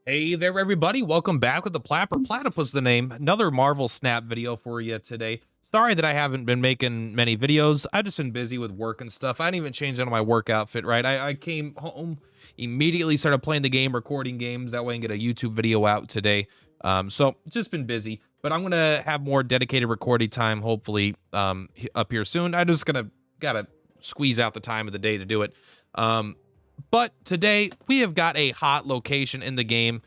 Hey there, everybody. Welcome back with the Purplatypus, the name. Another Marvel Snap video for you today. Sorry that I haven't been making many videos. I've just been busy with work and stuff. I didn't even change out of my work outfit, right? I came home, immediately started playing the game, recording games. That way I can get a YouTube video out today. So just been busy, but I'm going to have more dedicated recording time, hopefully, up here soon. I just gotta squeeze out the time of the day to do it. But today we have got a hot location in the game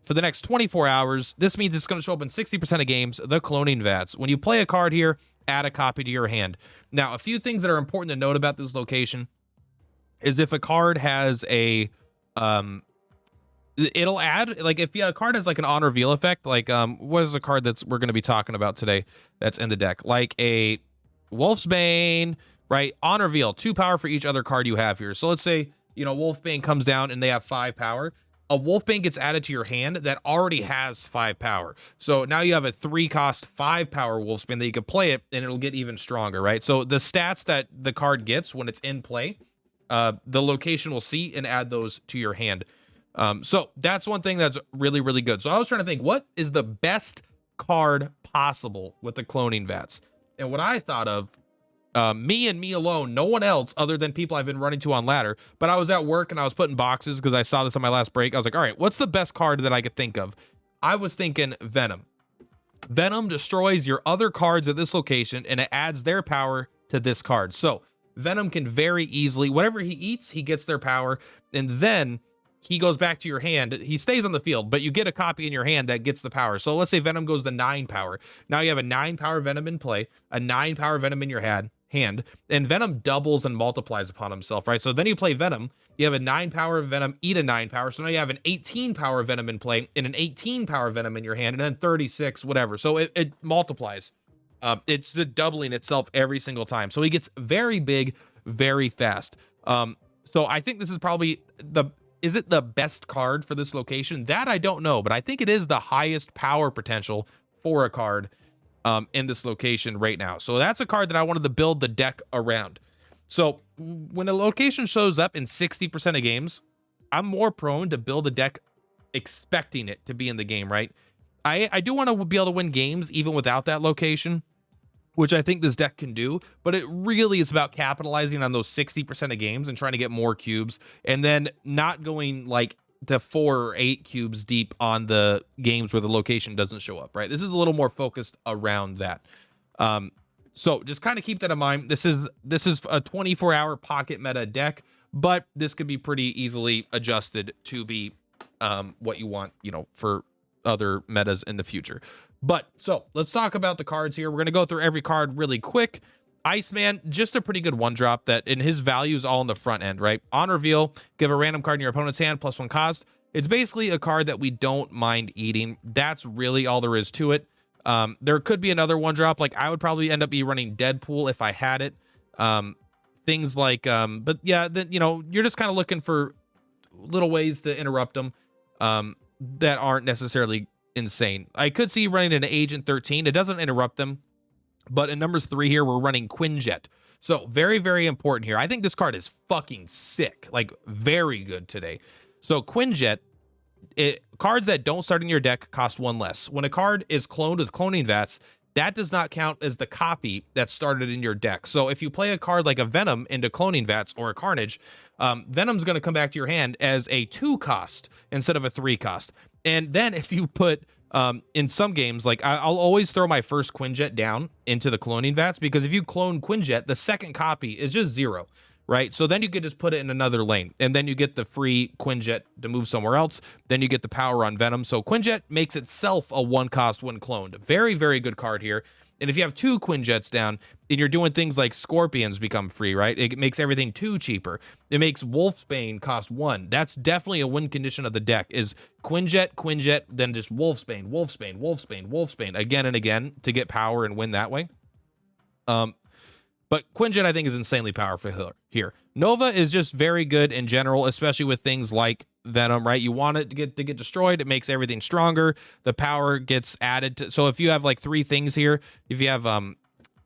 for the next 24 hours. This means it's going to show up in 60% of games, the cloning Vats. When you play a card here, add a copy to your hand. Now, a few things that are important to note about this location is if a card has a it'll add, like, if a card has like an on reveal effect, like what is a card that's we're going to be talking about today that's in the deck, like a Wolfsbane, right? On reveal, 2 power for each other card you have here. So let's say, you know, Wolfbane comes down and they have 5 power. A Wolfbane gets added to your hand that already has 5 power. So now you have a 3-cost 5 power Wolfsbane that you can play it and it'll get even stronger, right? So the stats that the card gets when it's in play, the location will see and add those to your hand. So that's one thing that's really, really good. So I was trying to think, what is the best card possible with the cloning Vats? And what I thought of, me and me alone, no one else other than people I've been running to on ladder, but I was at work and I was putting boxes because I saw this on my last break. I was like, all right, what's the best card that I could think of? I was thinking Venom. Venom destroys your other cards at this location and it adds their power to this card. So Venom can very easily, whatever he eats, he gets their power, and then he goes back to your hand. He stays on the field, but you get a copy in your hand that gets the power. So let's say Venom goes to 9 power. Now you have a 9 power Venom in play, a 9 power Venom in your hand, and Venom doubles and multiplies upon himself, right? So then you play Venom, you have a 9 power Venom, eat a 9 power, so now you have an 18 power Venom in play and an 18 power Venom in your hand, and then 36, whatever. So it multiplies. It's doubling itself every single time. So he gets very big, very fast. So I think this is probably is it the best card for this location? That I don't know, but I think it is the highest power potential for a card in this location right now. So that's a card that I wanted to build the deck around. So when a location shows up in 60% of games, I'm more prone to build a deck expecting it to be in the game, right? I do want to be able to win games even without that location, which I think this deck can do, but it really is about capitalizing on those 60% of games and trying to get more cubes, and then not going like to 4 or 8 cubes deep on the games where the location doesn't show up, right? This is a little more focused around that. So just kind of keep that in mind. This is a 24-hour pocket meta deck, but this could be pretty easily adjusted to be what you want, you know, for other metas in the future. But so let's talk about the cards here. We're going to go through every card really quick. Iceman, just a pretty good 1-drop that in his value is all in the front end, right? On reveal, give a random card in your opponent's hand, +1 cost. It's basically a card that we don't mind eating. That's really all there is to it. There could be another 1-drop. Like I would probably end up running Deadpool if I had it. Things like, but yeah, then, you know, you're just kind of looking for little ways to interrupt them that aren't necessarily insane. I could see running an Agent 13. It doesn't interrupt them. But in numbers 3 here, we're running Quinjet. So very, very important here. I think this card is fucking sick. Like very good today. So Quinjet, cards that don't start in your deck cost 1 less. When a card is cloned with cloning Vats, that does not count as the copy that started in your deck. So if you play a card like a Venom into cloning Vats or a Carnage, Venom's going to come back to your hand as a 2 cost instead of a 3 cost. And then if you put in some games, like I'll always throw my first Quinjet down into the cloning Vats, because if you clone Quinjet, the second copy is just 0, right? So then you could just put it in another lane, and then you get the free Quinjet to move somewhere else. Then you get the power on Venom. So Quinjet makes itself a 1 cost when cloned. Very, very good card here. And if you have 2 Quinjets down and you're doing things like Scorpions become free, right? It makes everything 2 cheaper. It makes Wolfsbane cost 1. That's definitely a win condition of the deck is Quinjet, then just Wolfsbane again and again to get power and win that way. But Quinjet, I think, is insanely powerful here. Nova is just very good in general, especially with things like Venom, right? You want it to get destroyed. It makes everything stronger. The power gets added to. So if you have like 3 things here, if you have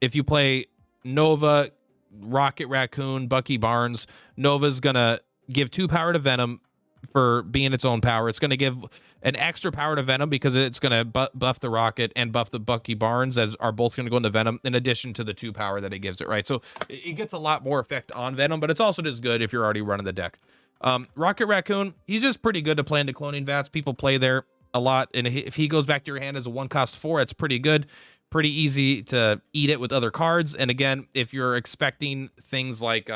if you play Nova, Rocket Raccoon, Bucky Barnes, Nova's gonna give 2 power to Venom, for being its own power. It's going to give an extra power to Venom because it's going to buff the Rocket and buff the Bucky Barnes that are both going to go into Venom in addition to the 2 power that it gives it, right? So it gets a lot more effect on Venom, but it's also just good if you're already running the deck. Rocket Raccoon, he's just pretty good to play into cloning Vats. People play there a lot, and if he goes back to your hand as a 1-cost 4, it's pretty good. Pretty easy to eat it with other cards. And again, if you're expecting things like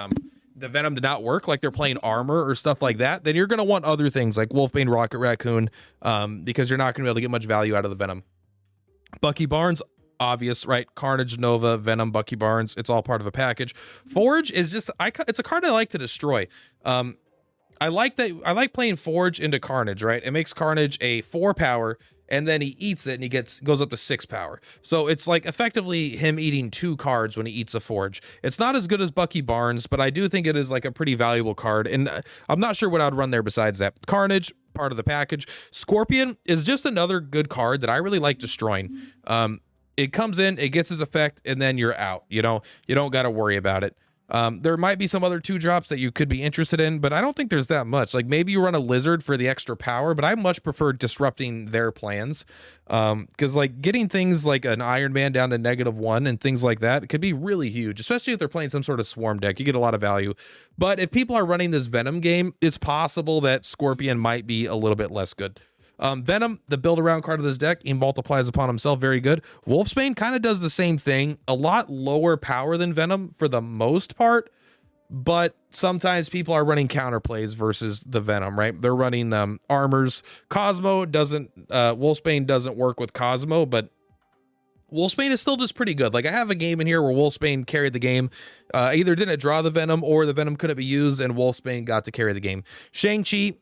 the Venom to not work, like they're playing armor or stuff like that, then you're going to want other things like Wolfbane, Rocket Raccoon, because you're not going to be able to get much value out of the Venom. Bucky Barnes, obvious, right? Carnage, Nova, Venom, Bucky Barnes, it's all part of a package. Forge is just, it's a card I like to destroy. I like playing Forge into Carnage, right? It makes Carnage a 4 power, and then he eats it and he goes up to 6 power. So it's like effectively him eating 2 cards when he eats a Forge. It's not as good as Bucky Barnes, but I do think it is like a pretty valuable card. And I'm not sure what I'd run there besides that. Carnage, part of the package. Scorpion is just another good card that I really like destroying. It comes in, it gets his effect, and then you're out. You know, you don't got to worry about it. There might be some other 2-drops that you could be interested in, but I don't think there's that much. Like maybe you run a Lizard for the extra power, but I much prefer disrupting their plans. Because like getting things like an Iron Man down to -1 and things like that could be really huge, especially if they're playing some sort of swarm deck. You get a lot of value. But if people are running this Venom game, it's possible that Scorpion might be a little bit less good. Venom, the build around card of this deck, he multiplies upon himself, very good. Wolfsbane kind of does the same thing, a lot lower power than Venom for the most part, but sometimes people are running counterplays versus the Venom, right? They're running armors. Cosmo doesn't, Wolfsbane doesn't work with Cosmo, but Wolfsbane is still just pretty good. Like I have a game in here where Wolfsbane carried the game, either didn't draw the Venom or the Venom couldn't be used and Wolfsbane got to carry the game. Shang-Chi,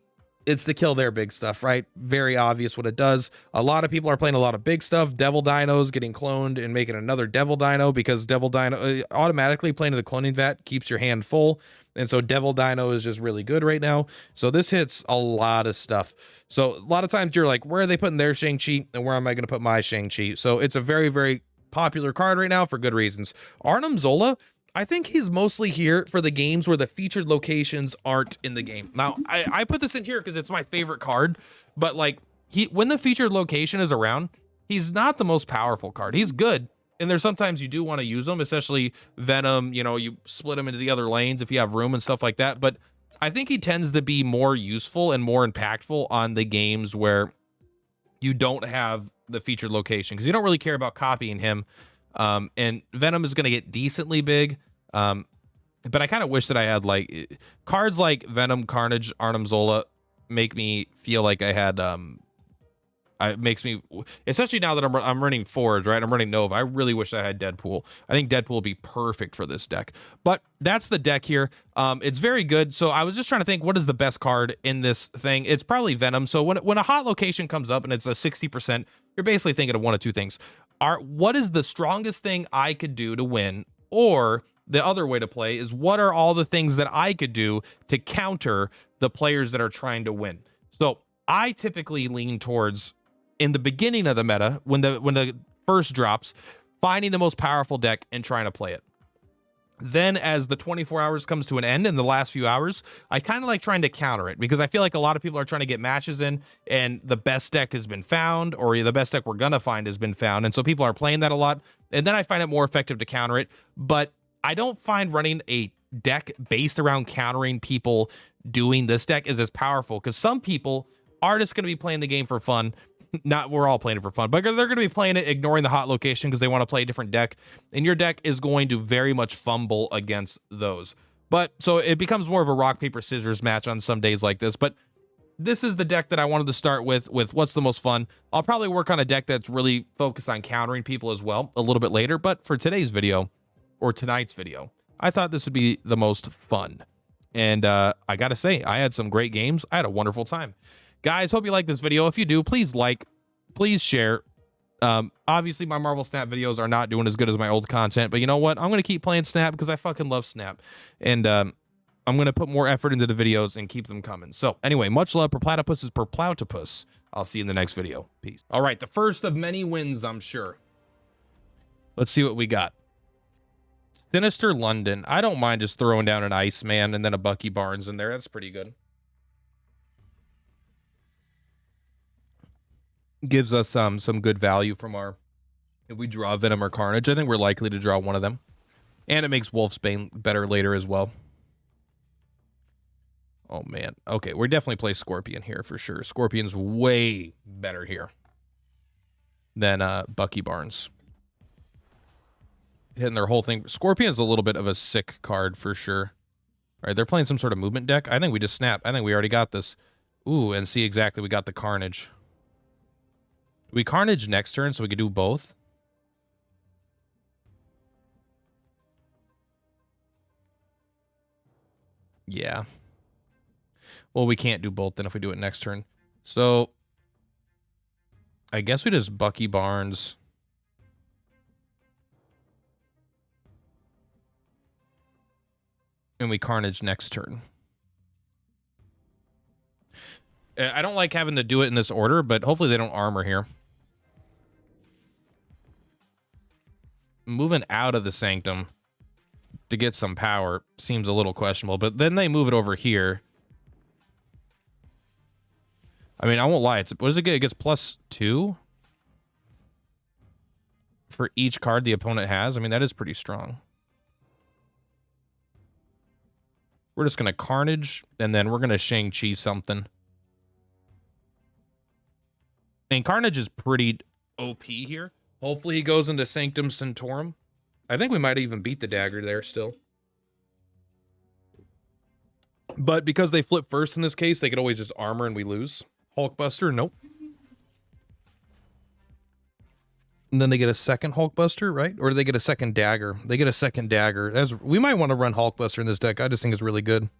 it's to kill their big stuff, right? Very obvious what it does. A lot of people are playing a lot of big stuff. Devil Dinos getting cloned and making another Devil Dino because Devil Dino automatically playing to the cloning vat keeps your hand full. And so Devil Dino is just really good right now. So this hits a lot of stuff. So a lot of times you're like, where are they putting their Shang-Chi and where am I going to put my Shang-Chi? So it's a very, very popular card right now for good reasons. Arnim Zola, I think he's mostly here for the games where the featured locations aren't in the game. Now, I put this in here because it's my favorite card, but like when the featured location is around, he's not the most powerful card. He's good, and there's sometimes you do want to use him, especially Venom, you know, you split him into the other lanes if you have room and stuff like that, but I think he tends to be more useful and more impactful on the games where you don't have the featured location because you don't really care about copying him. And Venom is going to get decently big. But I kind of wish that I had like cards like Venom, Carnage, Arnim Zola make me feel like I had, it makes me, especially now that I'm running Forge, right? I'm running Nova. I really wish I had Deadpool. I think Deadpool would be perfect for this deck, but that's the deck here. It's very good. So I was just trying to think, what is the best card in this thing? It's probably Venom. So when a hot location comes up and it's a 60%, you're basically thinking of one of two things. What is the strongest thing I could do to win? Or the other way to play is, what are all the things that I could do to counter the players that are trying to win? So I typically lean towards, in the beginning of the meta, when the first drops, finding the most powerful deck and trying to play it. Then as the 24 hours comes to an end in the last few hours, I kind of like trying to counter it because I feel like a lot of people are trying to get matches in and the best deck has been found, or the best deck we're going to find has been found. And so people are playing that a lot. And then I find it more effective to counter it. But I don't find running a deck based around countering people doing this deck is as powerful, because some people are just going to be playing the game for fun. Not we're all playing it for fun, but they're going to be playing it ignoring the hot location because they want to play a different deck, and your deck is going to very much fumble against those. But so it becomes more of a rock paper scissors match on some days like this. But this is the deck that I wanted to start with what's the most fun. I'll probably work on a deck that's really focused on countering people as well a little bit later, but for today's video, or tonight's video, I thought this would be the most fun. And I gotta say, I had some great games. I had a wonderful time. Guys, hope you like this video. If you do, please like, please share. Obviously my Marvel Snap videos are not doing as good as my old content, but you know what? I'm gonna keep playing Snap because I fucking love Snap. And I'm gonna put more effort into the videos and keep them coming. So anyway, much love. Purplatypus is Purplatypus. I'll see you in the next video. Peace. All right, the first of many wins, I'm sure. Let's see what we got. Sinister London. I don't mind just throwing down an Iceman and then a Bucky Barnes in there. That's pretty good. gives us some good value from our, if we draw Venom or Carnage, I think we're likely to draw one of them. And it makes Wolfsbane better later as well. Oh, man. Okay, we definitely play Scorpion here for sure. Scorpion's way better here than Bucky Barnes. Hitting their whole thing. Scorpion's a little bit of a sick card for sure. All right, they're playing some sort of movement deck. I think we just snap. I think we already got this. Ooh, and see exactly, we got the Carnage. We Carnage next turn so we could do both. Yeah. Well, we can't do both then if we do it next turn. So, I guess we just Bucky Barnes. And we Carnage next turn. I don't like having to do it in this order, but hopefully they don't armor here. Moving out of the Sanctum to get some power seems a little questionable, but then they move it over here. I mean, I won't lie. What does it get? It gets +2 for each card the opponent has. I mean, that is pretty strong. We're just going to Carnage, and then we're going to Shang-Chi something. And Carnage is pretty OP here. Hopefully he goes into Sanctum Sanctorum. I think we might even beat the dagger there still. But because they flip first in this case, they could always just armor and we lose. Hulkbuster, nope. And then they get a second Hulkbuster, right? Or do they get a second dagger? They get a second dagger. We might want to run Hulkbuster in this deck. I just think it's really good.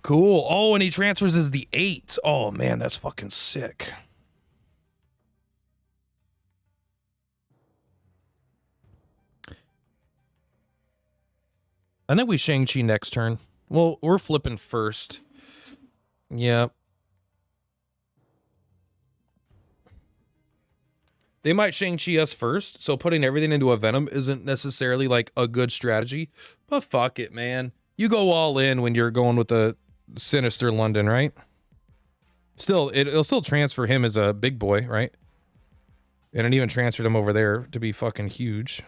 Cool. Oh, and he transfers as the 8. Oh, man, that's fucking sick. I think we Shang-Chi next turn. Well, we're flipping first. Yeah. They might Shang-Chi us first, so putting everything into a Venom isn't necessarily, like, a good strategy. But fuck it, man. You go all in when you're going with the Sinister London, right? Still, it'll still transfer him as a big boy, right? And it even transferred him over there to be fucking huge.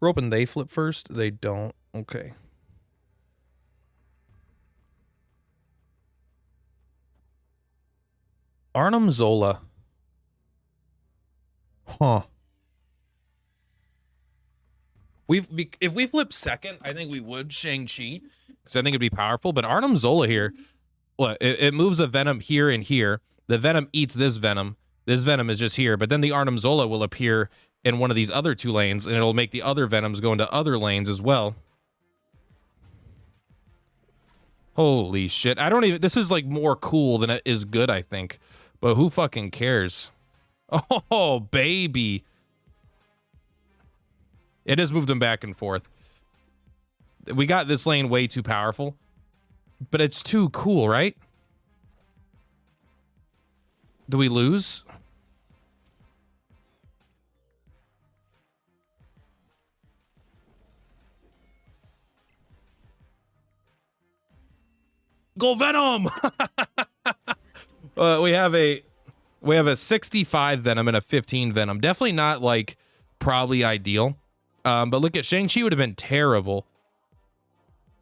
We're hoping they flip first. They don't. Okay. Arnim Zola. Huh. If we flip second, I think we would Shang-Chi, because I think it'd be powerful. But Arnim Zola here, what? It moves a Venom here and here. The Venom eats this Venom. This Venom is just here. But then the Arnim Zola will appear in one of these other 2 lanes, and it'll make the other Venoms go into other lanes as well. Holy shit. I don't even... This is, like, more cool than it is good, I think. But who fucking cares? Oh, baby. It has moved them back and forth. We got this lane way too powerful. But it's too cool, right? Do we lose? Go Venom! We have a 65 Venom and a 15 Venom. Definitely not, like, probably ideal. But look at Shang-Chi would have been terrible.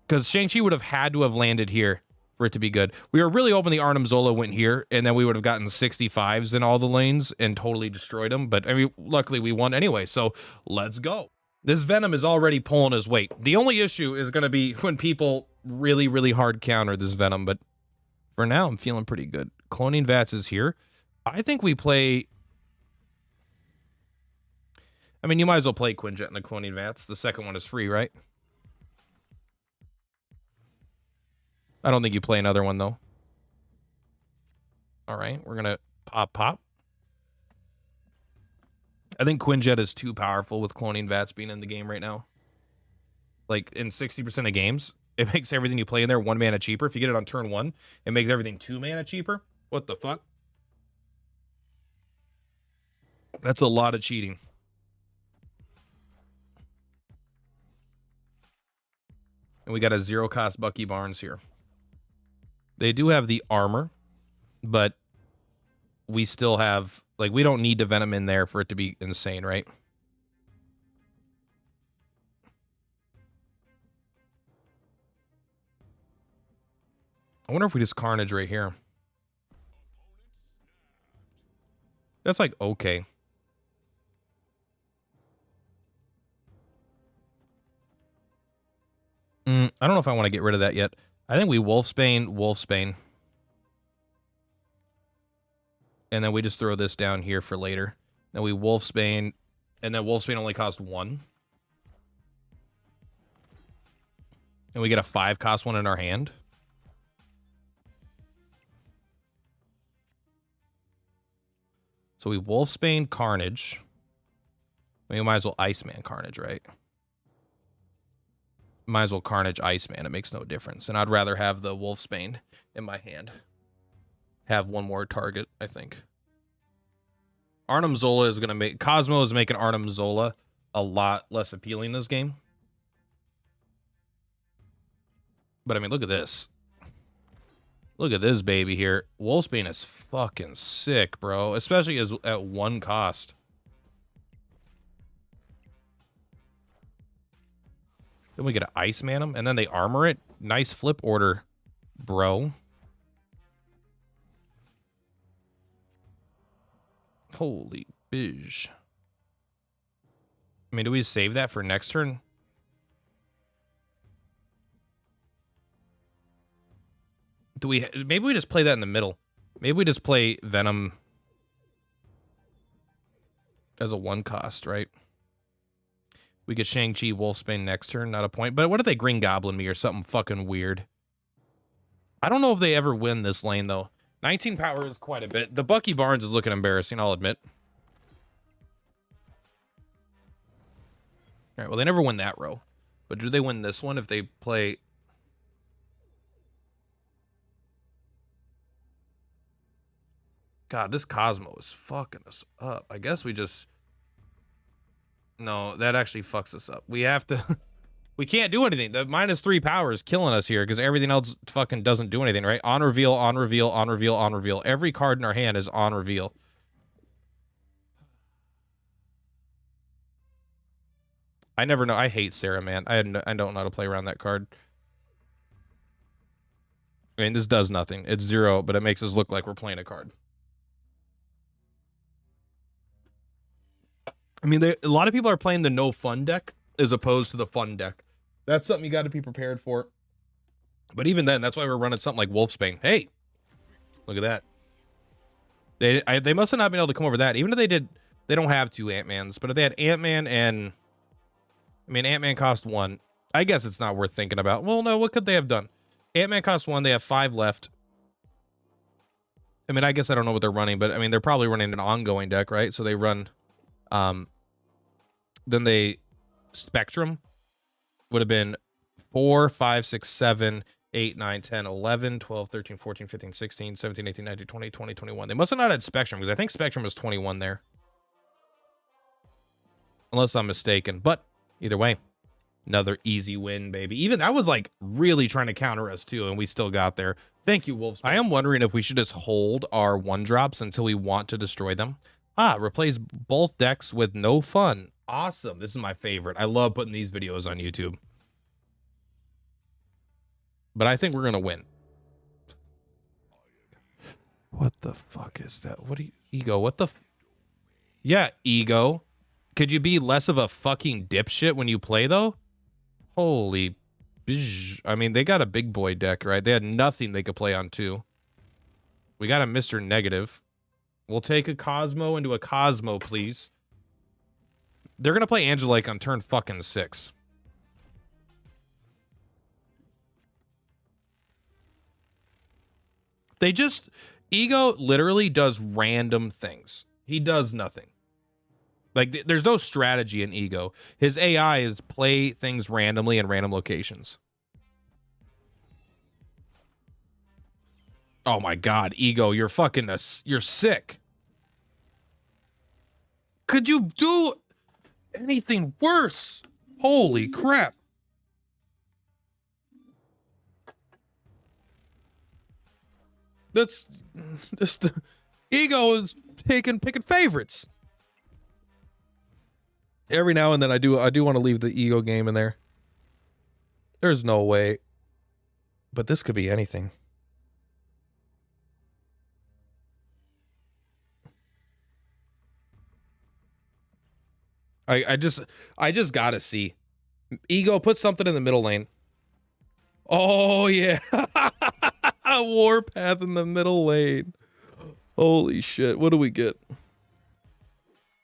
Because Shang-Chi would have had to have landed here for it to be good. We were really hoping the Arnim Zola went here, and then we would have gotten 65s in all the lanes and totally destroyed them. But I mean, luckily we won anyway, so let's go. This Venom is already pulling his weight. The only issue is going to be when people really, really hard counter this Venom. But for now, I'm feeling pretty good. Cloning Vats is here. I think we play... I mean, you might as well play Quinjet in the Cloning Vats. The second one is free, right? I don't think you play another one, though. All right, we're going to pop. I think Quinjet is too powerful with Cloning Vats being in the game right now. Like, in 60% of games, it makes everything you play in there 1 mana cheaper. If you get it on turn 1, it makes everything 2 mana cheaper. What the fuck? That's a lot of cheating. And we got a 0-cost Bucky Barnes here. They do have the armor, but we still have, like, we don't need the Venom in there for it to be insane, right? I wonder if we just Carnage right here. That's like, okay. I don't know if I want to get rid of that yet. I think we Wolfsbane. And then we just throw this down here for later. Then we Wolfsbane, and then Wolfsbane only cost 1. And we get a 5-cost one in our hand. So we Wolfsbane Carnage. We might as well Iceman Carnage, right? Might as well Carnage Iceman. It makes no difference. And I'd rather have the Wolfsbane in my hand. Have one more target, I think. Arnim Zola is going to make... Cosmo is making Arnim Zola a lot less appealing this game. But, I mean, look at this. Look at this baby here. Wolfsbane is fucking sick, bro. Especially as at 1 cost. Then we get to Iceman him, and then they armor it. Nice flip order, bro. Holy bitch. I mean, do we save that for next turn? Do we... Maybe we just play that in the middle. Maybe we just play Venom as a 1 cost, right? We get Shang-Chi Wolfsbane next turn, not a point. But what if they Green Goblin me or something fucking weird? I don't know if they ever win this lane, though. 19 power is quite a bit. The Bucky Barnes is looking embarrassing, I'll admit. All right, well, they never win that row. But do they win this one if they play... God, this Cosmo is fucking us up. I guess we just... No, that actually fucks us up. We have to... We can't do anything. The -3 power is killing us here because everything else fucking doesn't do anything, right? On reveal, on reveal, on reveal, on reveal. Every card in our hand is on reveal. I never know. I hate Sarah, man. I don't know how to play around that card. I mean, this does nothing. It's 0, but it makes us look like we're playing a card. I mean, a lot of people are playing the no fun deck as opposed to the fun deck. That's something you got to be prepared for. But even then, that's why we're running something like Wolfsbane. Hey, look at that. They must have not been able to come over that. Even if they did, they don't have 2 Ant-Mans. But if they had Ant-Man and... I mean, Ant-Man cost 1. I guess it's not worth thinking about. Well, no, what could they have done? Ant-Man cost 1. They have 5 left. I mean, I guess I don't know what they're running, but I mean, they're probably running an ongoing deck, right? So they run... Then they... Spectrum would have been 4, 5, 6, 7, 8, 9, 10, 11, 12, 13, 14, 15, 16, 17, 18, 19, 20, 20, 21. They must have not had Spectrum because I think Spectrum was 21 there. Unless I'm mistaken. But either way, another easy win, baby. Even I was like really trying to counter us too, and we still got there. Thank you, Wolves. I am wondering if we should just hold our 1-drops until we want to destroy them. Replace both decks with no fun. Awesome. This is my favorite. I love putting these videos on YouTube. But I think we're going to win. What the fuck is that? What do you... Ego, what the... Yeah, Ego. Could you be less of a fucking dipshit when you play, though? Holy... I mean, they got a big boy deck, right? They had nothing they could play on, too. We got a Mr. Negative. We'll take a Cosmo into a Cosmo, please. They're going to play Angelique on turn fucking 6. They just... Ego literally does random things. He does nothing. Like, there's no strategy in Ego. His AI is play things randomly in random locations. Oh my god, Ego, you're fucking... You're sick. Could you do... anything worse? Holy crap. That's the ego is picking favorites. Every now and then I do want to leave the ego game in there. There's no way. But this could be anything. I just gotta see. Ego, put something in the middle lane. Oh yeah. A warpath in the middle lane. Holy shit. What do we get?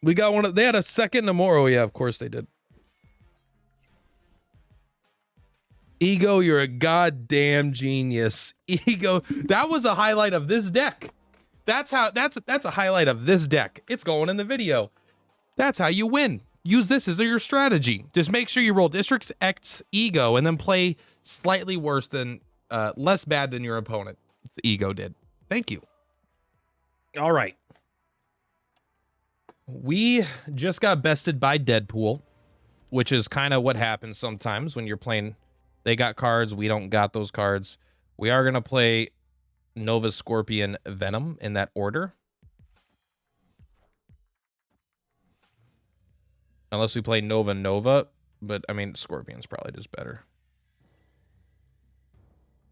We got one of, they had a second Namor. Oh yeah, of course they did. Ego, you're a goddamn genius. Ego, that was a highlight of this deck. That's a highlight of this deck. It's going in the video. That's how you win. Use this as your strategy. Just make sure you roll Districts X Ego and then play slightly worse than, less bad than your opponent. It's Ego did. Thank you. All right. We just got bested by Deadpool, which is kind of what happens sometimes when you're playing. They got cards. We don't got those cards. We are going to play Nova, Scorpion, Venom in that order. Unless we play Nova, Nova. But, I mean, Scorpion's probably just better.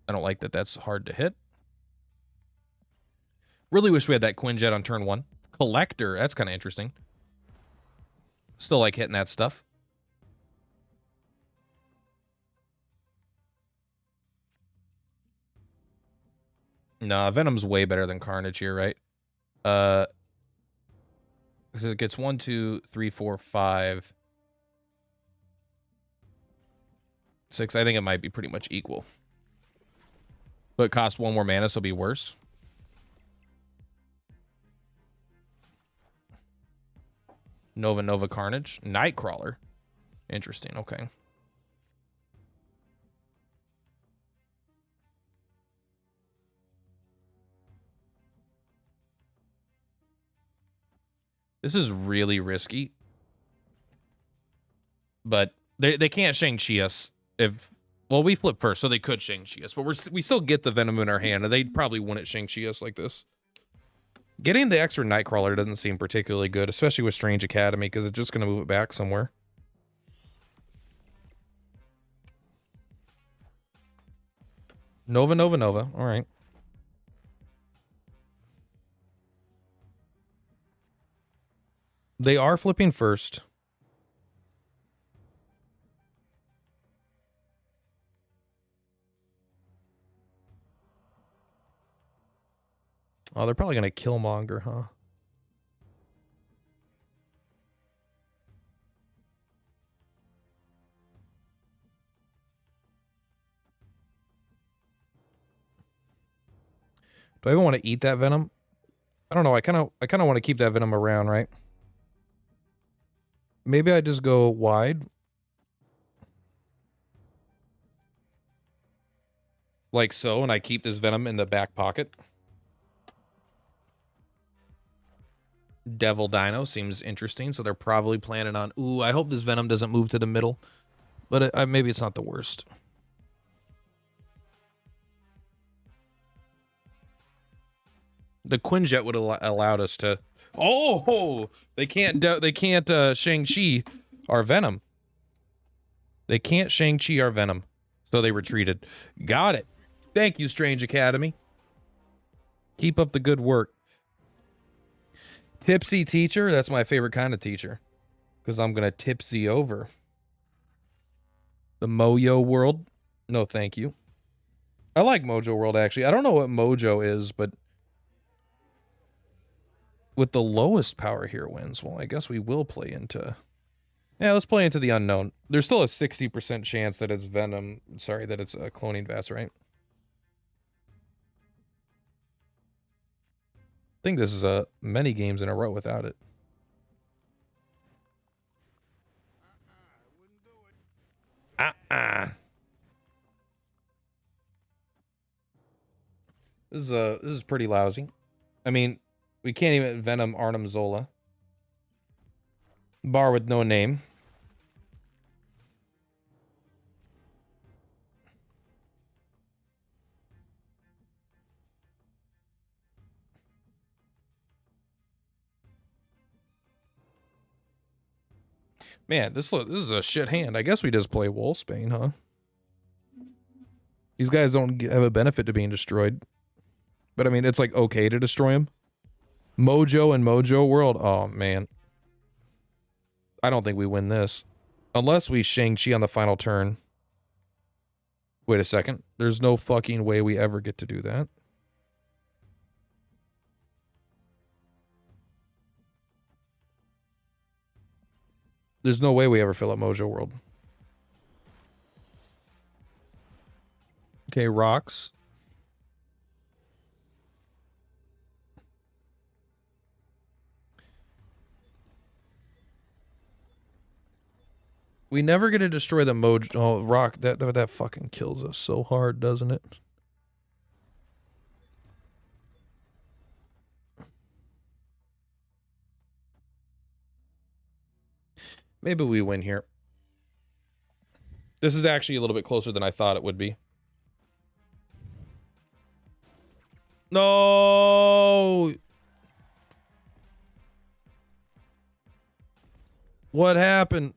I don't like that that's hard to hit. Really wish we had that Quinjet on turn 1. Collector, that's kind of interesting. Still like hitting that stuff. Nah, Venom's way better than Carnage here, right? Because it gets 1, 2, 3, 4, 5, 6. I think it might be pretty much equal. But it costs 1 more mana, so it'll be worse. Nova, Nova, Carnage. Nightcrawler. Interesting, okay. This is really risky. But they can't Shang-Chi us if... Well, we flip first, so they could Shang-Chi us. But we still get the Venom in our hand, and they probably wouldn't Shang-Chi us like this. Getting the extra Nightcrawler doesn't seem particularly good, especially with Strange Academy, because it's just going to move it back somewhere. Nova, Nova, Nova. All right. They are flipping first. Oh, they're probably going to Killmonger, huh? Do I even want to eat that Venom? I don't know. I kind of want to keep that Venom around, right? Maybe I just go wide. Like so, and I keep this Venom in the back pocket. Devil Dino seems interesting, so they're probably planning on... Ooh, I hope this Venom doesn't move to the middle. But maybe it's not the worst. The Quinjet would have allowed us to... Oh! They can't Shang-Chi our Venom. They can't Shang-Chi our Venom. So they retreated. Got it. Thank you, Strange Academy. Keep up the good work. Tipsy teacher? That's my favorite kind of teacher. Because I'm going to tipsy over. The Mojo World? No, thank you. I like Mojo World, actually. I don't know what Mojo is, but... with the lowest power here wins. Well, I guess we will play into... Yeah, let's play into the unknown. There's still a 60% chance that it's Venom. Sorry, that it's cloning Vats, right? I think this is many games in a row without it. This is pretty lousy. I mean, we can't even Venom Arnim Zola. Bar with no name. Man, this is a shit hand. I guess we just play Wolfsbane, huh? These guys don't have a benefit to being destroyed. But I mean, it's like okay to destroy them. Mojo and Mojo World. Oh, man. I don't think we win this. Unless we Shang-Chi on the final turn. Wait a second. There's no fucking way we ever get to do that. There's no way we ever fill up Mojo World. Okay, rocks. We never get to destroy the Mojo. Oh, rock. That fucking kills us so hard, doesn't it? Maybe we win here. This is actually a little bit closer than I thought it would be. No! What happened?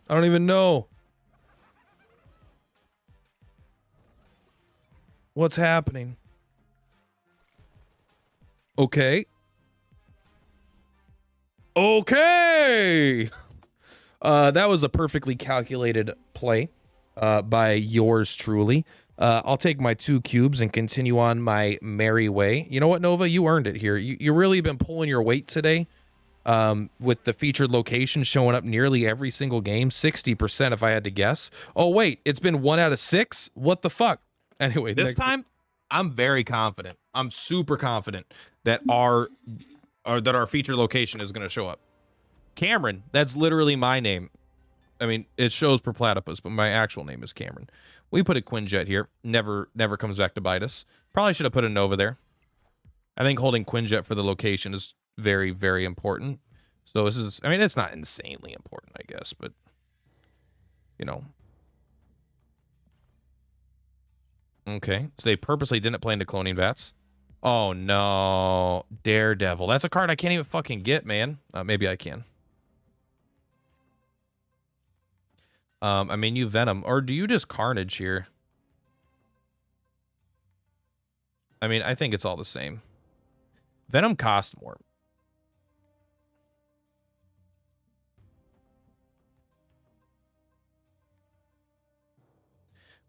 I don't even know. What's happening? Okay. Okay! That was a perfectly calculated play by yours truly. I'll take my 2 cubes and continue on my merry way. You know what, Nova? You earned it here. You really been pulling your weight today with the featured location showing up nearly every single game. 60% if I had to guess. Oh, wait. It's been 1 out of 6? What the fuck? Anyway. This time, I'm very confident. I'm super confident that our featured location is going to show up. Cameron, that's literally my name. I mean, it shows Purplatypus, but my actual name is Cameron. We put a Quinjet here. Never comes back to bite us. Probably should have put a Nova there. I think holding Quinjet for the location is very, very important. So this is, I mean, it's not insanely important, I guess, but, you know. Okay, so they purposely didn't play into Cloning Vats. Oh, no. Daredevil. That's a card I can't even fucking get, man. Maybe I can. I mean, you Venom. Or do you just Carnage here? I mean, I think it's all the same. Venom cost more.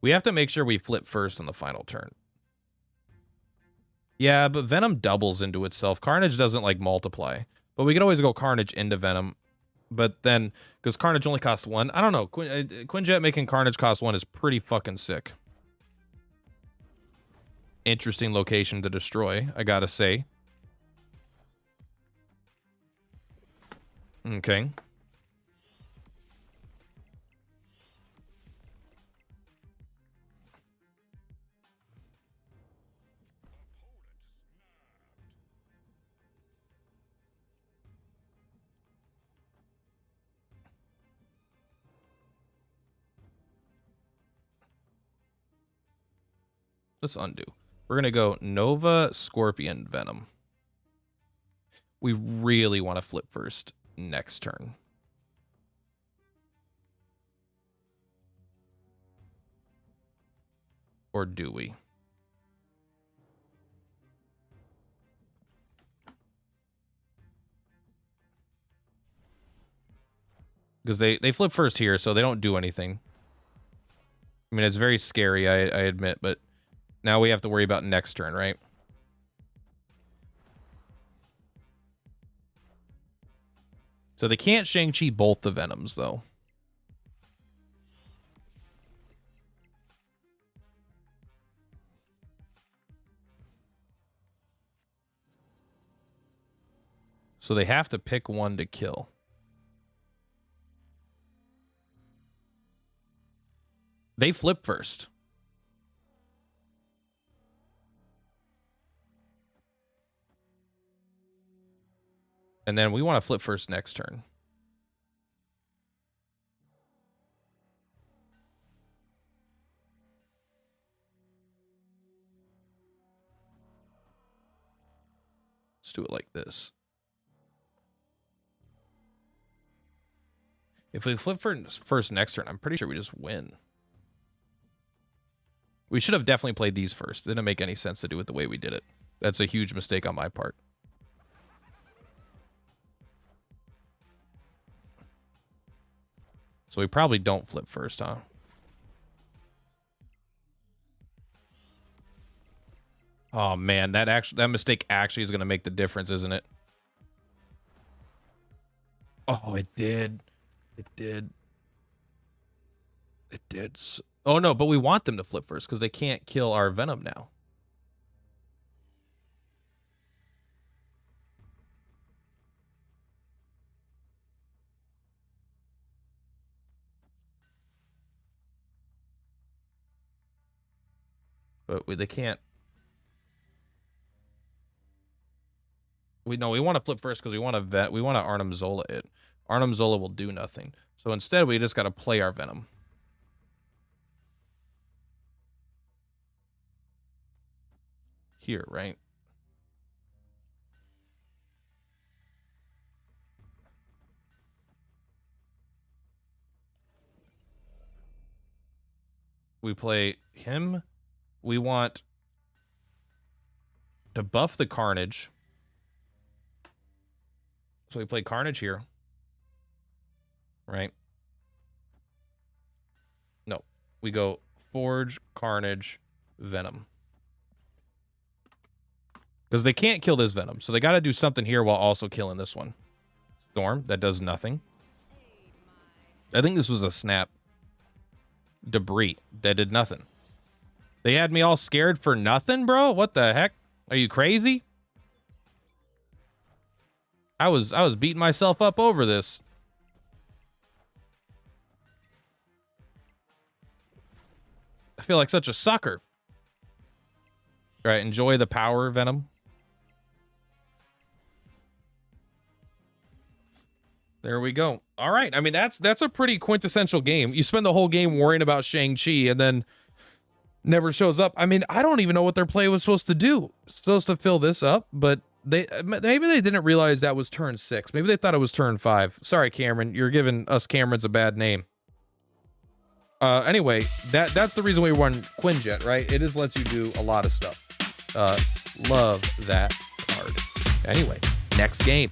We have to make sure we flip first on the final turn. Yeah, but Venom doubles into itself. Carnage doesn't, like, multiply. But we can always go Carnage into Venom. But then, because Carnage only costs 1. I don't know. Quinjet making Carnage cost 1 is pretty fucking sick. Interesting location to destroy, I gotta say. Okay. Let's undo. We're going to go Nova, Scorpion, Venom. We really want to flip first next turn. Or do we? Because they flip first here, so they don't do anything. I mean, it's very scary, I admit, but now we have to worry about next turn, right? So they can't Shang-Chi both the Venoms, though. So they have to pick one to kill. They flip first. And then we want to flip first next turn. Let's do it like this. If we flip first next turn, I'm pretty sure we just win. We should have definitely played these first. It didn't make any sense to do it the way we did it. That's a huge mistake on my part. So we probably don't flip first, huh? Oh man, that mistake actually is going to make the difference, isn't it? Oh, it did. It did. It did. Oh no, but we want them to flip first because they can't kill our Venom now. But they can't. We want to flip first because we want to Arnim Zola it. Arnim Zola will do nothing. So instead we just got to play our Venom. Here, right? We play him. We want to buff the Carnage. So we play Carnage here. Right? No. We go Forge, Carnage, Venom. Because they can't kill this Venom. So they got to do something here while also killing this one. Storm, that does nothing. I think this was a snap. Debris, that did nothing. They had me all scared for nothing, bro? What the heck? Are you crazy? I was beating myself up over this. I feel like such a sucker. All right, enjoy the power, Venom. There we go. All right. I mean, that's a pretty quintessential game. You spend the whole game worrying about Shang-Chi and then never shows up. I mean, I don't even know what their play was supposed to do. Supposed to fill this up, but maybe they didn't realize that was turn 6. Maybe they thought it was turn 5. Sorry, Cameron. You're giving us Camerons a bad name. Anyway, that's the reason we run Quinjet, right? It just lets you do a lot of stuff. Love that card. Anyway, next game.